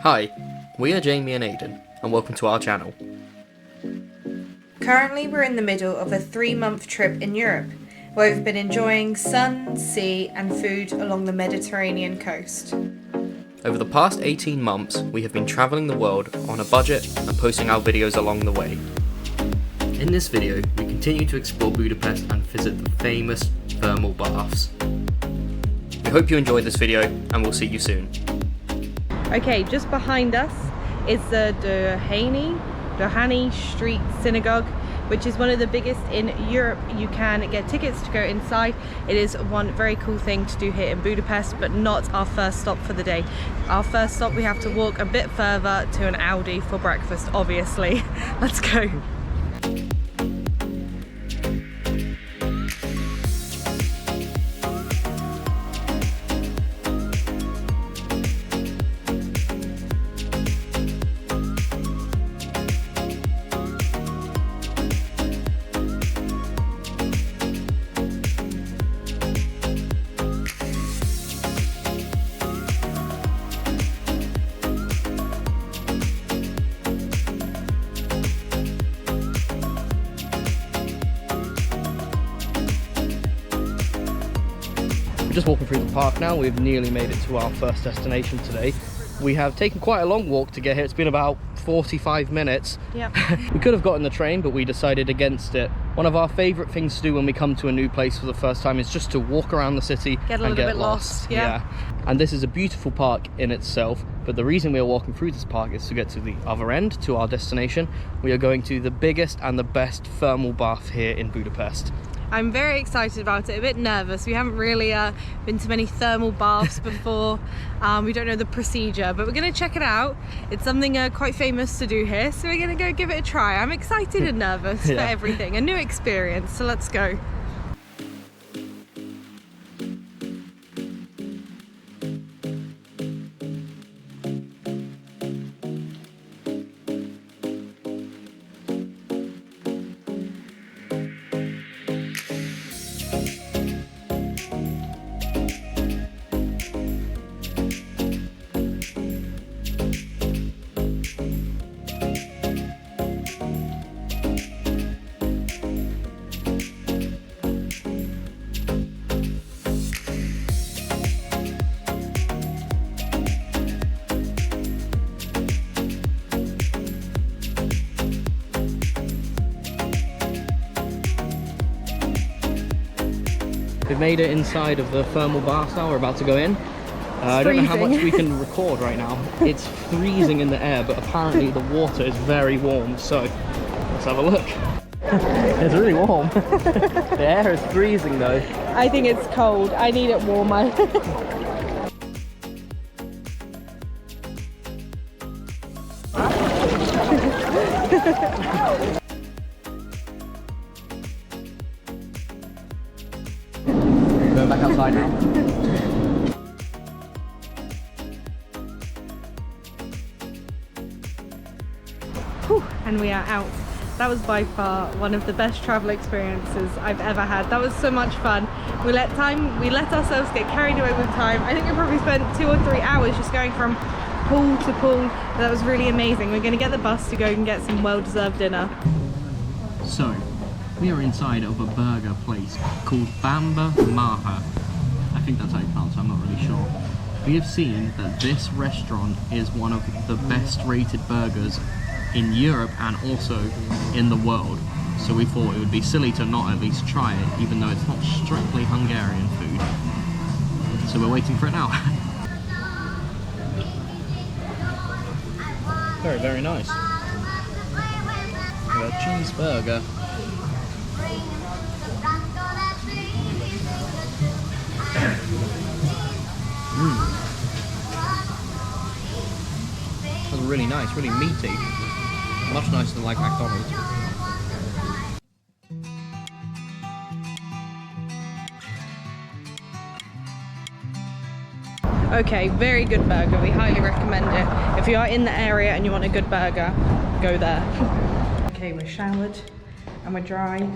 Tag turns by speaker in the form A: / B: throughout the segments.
A: Hi, we are Jamie and Aidan, and welcome to our channel.
B: Currently we're in the middle of a 3-month trip in Europe, where we've been enjoying sun, sea and food along the Mediterranean coast.
A: Over the past 18 months, we have been travelling the world on a budget and posting our videos along the way. In this video, we continue to explore Budapest and visit the famous thermal baths. We hope you enjoyed this video, and we'll see you soon.
C: Okay, just behind us is the Doheny Street Synagogue, which is one of the biggest in Europe. You can get tickets to go inside. It is one very cool thing to do here in Budapest, but not our first stop for the day. Our first stop, we have to walk a bit further to an Aldi for breakfast, obviously. Let's go.
D: Just walking through the park now. We've nearly made it to our first destination today. We have taken quite a long walk to get here. It's been about 45 minutes.
C: Yep.
D: We could have gotten the train, but we decided against it. One of our favourite things to do when we come to a new place for the first time is just to walk around the city
C: Get a little bit lost. Yeah.
D: And this is a beautiful park in itself, but the reason we are walking through this park is to get to the other end, to our destination. We are going to the biggest and the best thermal bath here in Budapest.
C: I'm very excited about it, a bit nervous. We haven't really been to many thermal baths before. We don't know the procedure, but we're going to check it out. It's something quite famous to do here, so we're going to go give it a try. I'm excited and nervous for everything, a new experience, so let's go.
D: We've made it inside of the thermal bath now. We're about to go in. I don't know how much we can record right now. It's freezing in the air, but apparently the water is very warm, so let's have a look. It's really warm. The air is freezing though.
C: I think it's cold. I need it warmer.
D: Going back outside now.
C: Whew, and we are out. That was by far one of the best travel experiences I've ever had. That was so much fun. We let ourselves get carried away with time. I think we probably spent 2 or 3 hours just going from pool to pool. That was really amazing. We're going to get the bus to go and get some well-deserved dinner.
D: So, we are inside of a burger place called Bamba Maha. I think that's how you pronounce it, I'm not really sure. We have seen that this restaurant is one of the best rated burgers in Europe and also in the world. So we thought it would be silly to not at least try it, even though it's not strictly Hungarian food. So we're waiting for it now. Very, very nice. A cheeseburger. That's really nice, really meaty. Much nicer than like McDonald's.
C: Okay, very good burger. We highly recommend it. If you are in the area and you want a good burger, go there. Okay, we're showered and we're dry.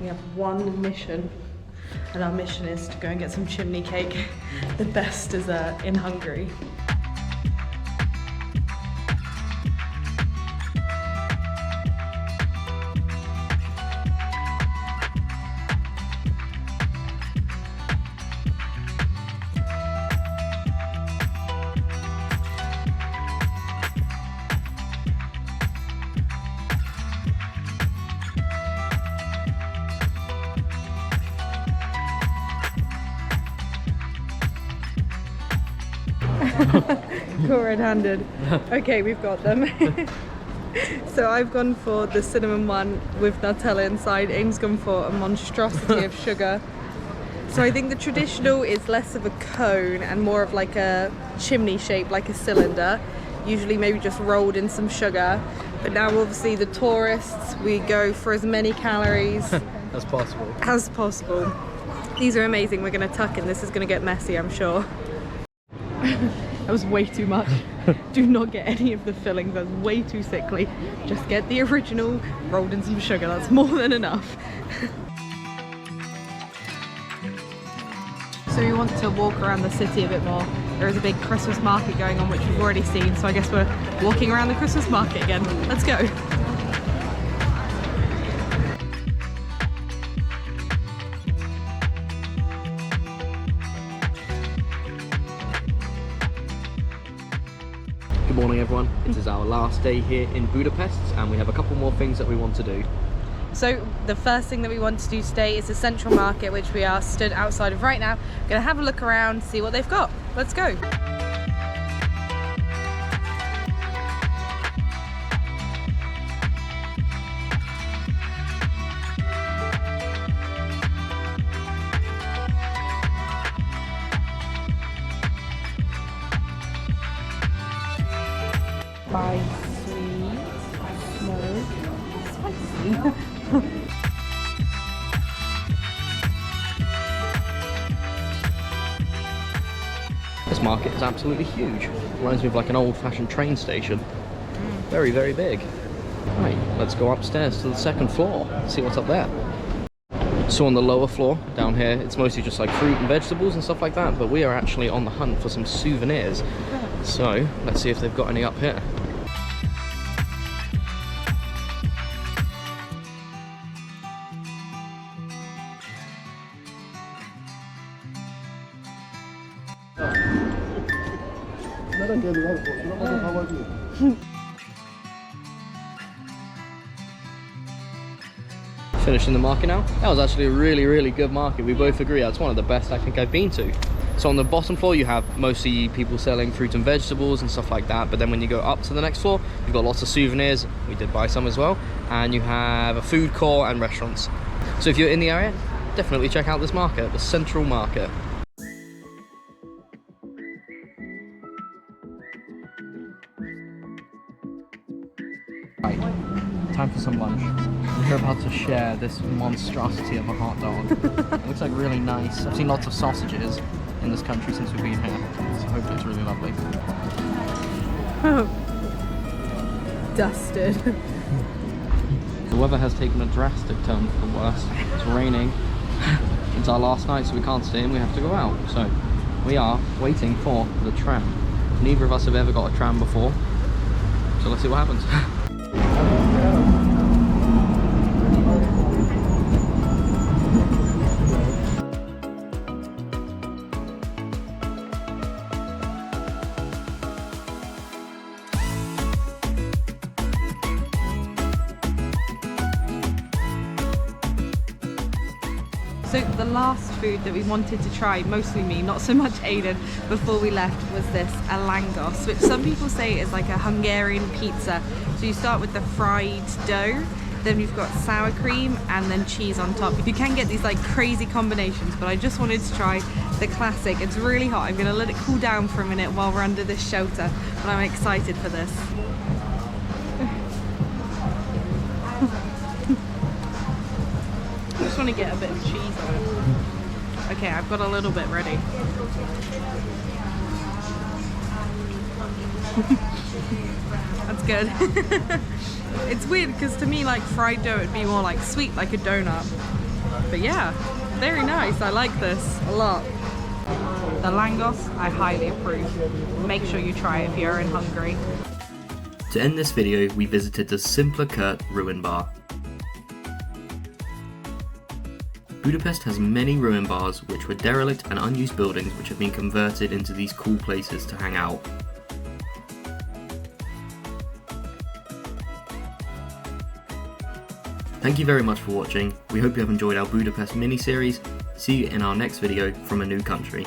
C: We have one mission, and our mission is to go and get some chimney cake, the best dessert in Hungary. Caught red-handed. Okay, we've got them. So I've gone for the cinnamon one with Nutella inside. Aim's gone for a monstrosity of sugar. So I think the traditional is less of a cone and more of like a chimney shape, like a cylinder. Usually maybe just rolled in some sugar. But now obviously the tourists, we go for as many calories
D: as possible.
C: As possible. These are amazing. We're going to tuck in. This is going to get messy, I'm sure. That was way too much. Do not get any of the fillings. That's way too sickly. Just get the original, rolled in some sugar. That's more than enough. So we want to walk around the city a bit more. There is a big Christmas market going on, which we've already seen. So I guess we're walking around the Christmas market again. Let's go.
A: Good morning everyone, it is our last day here in Budapest and we have a couple more things that we want to do.
C: So the first thing that we want to do today is the central market, which we are stood outside of right now. We're gonna have a look around, see what they've got. Let's go. Buy sweet, no, spicy.
A: This market is absolutely huge. Reminds me of like an old-fashioned train station. Very, very big. Right, let's go upstairs to the second floor, see what's up there. So on the lower floor, down here, it's mostly just like fruit and vegetables and stuff like that, but we are actually on the hunt for some souvenirs. So, let's see if they've got any up here. Finishing the market now. That was actually a really good market. We both agree that's one of the best I think I've been to. So on the bottom floor you have mostly people selling fruit and vegetables and stuff like that, but then when you go up to the next floor you've got lots of souvenirs. We did buy some as well, and you have a food court and restaurants. So if you're in the area, definitely check out this market, the Central Market.
D: Right, time for some lunch. We're about to share this monstrosity of a hot dog. It looks like really nice. I've seen lots of sausages in this country since we've been here, so hopefully it's really lovely.
C: Dusted.
D: The weather has taken a drastic turn for the worse. It's raining. It's our last night, so we can't stay in, we have to go out. So we are waiting for the tram. Neither of us have ever got a tram before, so let's see what happens.
C: So the last food that we wanted to try, mostly me, not so much Aiden, before we left was this alangos, which some people say is like a Hungarian pizza. So you start with the fried dough, then you've got sour cream and then cheese on top. You can get these like crazy combinations, but I just wanted to try the classic. It's really hot. I'm gonna let it cool down for a minute while we're under this shelter, but I'm excited for this. I just want to get a bit of cheese on it. Okay, I've got a little bit ready. That's good. It's weird because to me like fried dough would be more like sweet, like a donut. But yeah, very nice. I like this a lot. The langos, I highly approve. Make sure you try it if you're in Hungary.
A: To end this video, we visited the Simpler Kurt ruin bar. Budapest has many ruin bars which were derelict and unused buildings which have been converted into these cool places to hang out. Thank you very much for watching. We hope you have enjoyed our Budapest mini series. See you in our next video from a new country.